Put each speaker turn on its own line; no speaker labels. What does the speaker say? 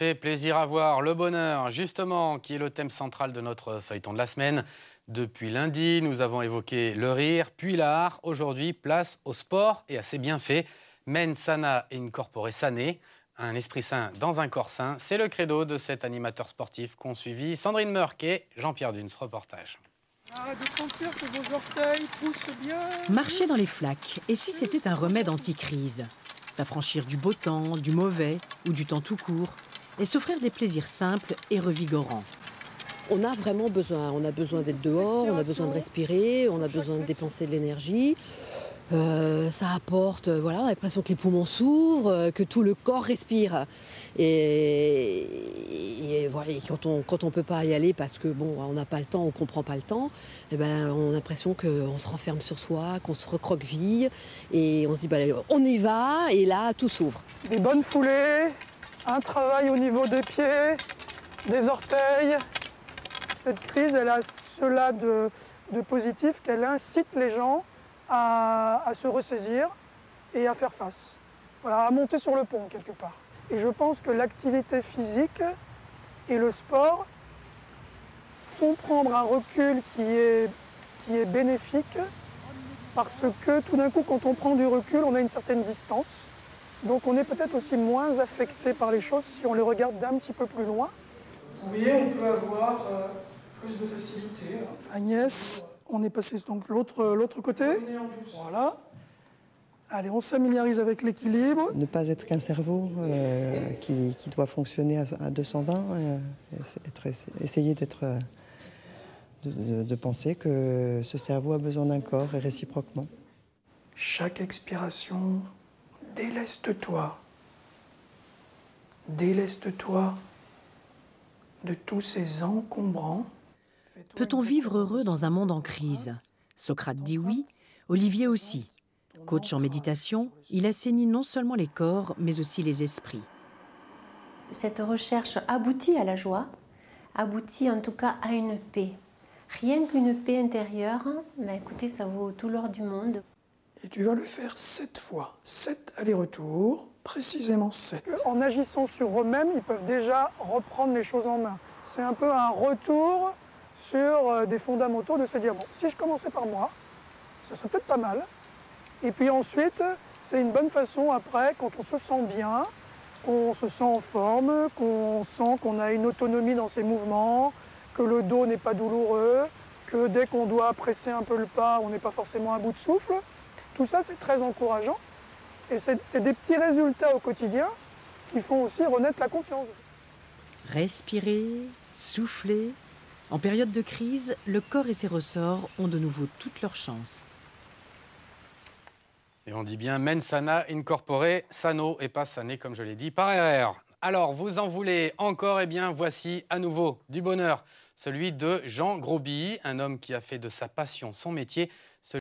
fait plaisir à voir. Le bonheur, justement, qui est le thème central de notre feuilleton de la semaine. Depuis lundi, nous avons évoqué le rire, puis l'art. Aujourd'hui, place au sport et à ses bienfaits. Mens sana incorpore sane, un esprit sain dans un corps sain. C'est le credo de cet animateur sportif qu'ont suivi Sandrine Meurque et Jean-Pierre Duns. Reportage.
De sentir que vos orteils poussent bien.
Marcher dans les flaques, et si c'était un remède anti-crise? S'affranchir du beau temps, du mauvais ou du temps tout court, et s'offrir des plaisirs simples et revigorants.
On a vraiment besoin. On a besoin d'être dehors, on a besoin de respirer, on a besoin de dépenser de l'énergie. Ça apporte, voilà, on a l'impression que les poumons s'ouvrent, que tout le corps respire. Et voilà, et quand on ne peut pas y aller parce que bon, on n'a pas le temps, on ne comprend pas le temps, eh ben, on a l'impression qu'on se renferme sur soi, qu'on se recroqueville et on se dit bah, on y va et là tout s'ouvre.
Des bonnes foulées, un travail au niveau des pieds, des orteils. Cette crise, elle a cela de positif qu'elle incite les gens à se ressaisir et à faire face. Voilà, à monter sur le pont quelque part. Et je pense que l'activité physique et le sport font prendre un recul qui est bénéfique parce que tout d'un coup, quand on prend du recul, on a une certaine distance. Donc on est peut-être aussi moins affecté par les choses si on les regarde d'un petit peu plus loin. Vous voyez, on peut avoir plus de facilité. Agnès, on est passé donc l'autre côté. Voilà. Allez, on se familiarise avec l'équilibre.
Ne pas être qu'un cerveau qui doit fonctionner à 220, essayer de penser que ce cerveau a besoin d'un corps et réciproquement.
Chaque expiration, déleste-toi. Déleste-toi de tous ces encombrants.
Peut-on vivre heureux dans un monde en crise? Socrate dit oui, Olivier aussi. Coach en méditation, il assainit non seulement les corps, mais aussi les esprits.
Cette recherche aboutit à la joie, aboutit en tout cas à une paix. Rien qu'une paix intérieure, mais écoutez, ça vaut tout l'or du monde.
Et tu vas le faire 7 fois, 7 allers-retours, précisément 7. En agissant sur eux-mêmes, ils peuvent déjà reprendre les choses en main. C'est un peu un retour sur des fondamentaux de se dire, bon, si je commençais par moi, ce serait peut-être pas mal. Et puis ensuite, c'est une bonne façon après, quand on se sent bien, qu'on se sent en forme, qu'on sent qu'on a une autonomie dans ses mouvements, que le dos n'est pas douloureux, que dès qu'on doit presser un peu le pas, on n'est pas forcément à bout de souffle. Tout ça, c'est très encourageant. Et c'est des petits résultats au quotidien qui font aussi renaître la confiance.
Respirer, souffler. En période de crise, le corps et ses ressorts ont de nouveau toute leur chance.
Et on dit bien mens sana incorpore sano et pas sané, comme je l'ai dit, par erreur. Alors, vous en voulez encore? Eh bien, voici à nouveau du bonheur. Celui de Jean Grosbilly, un homme qui a fait de sa passion son métier.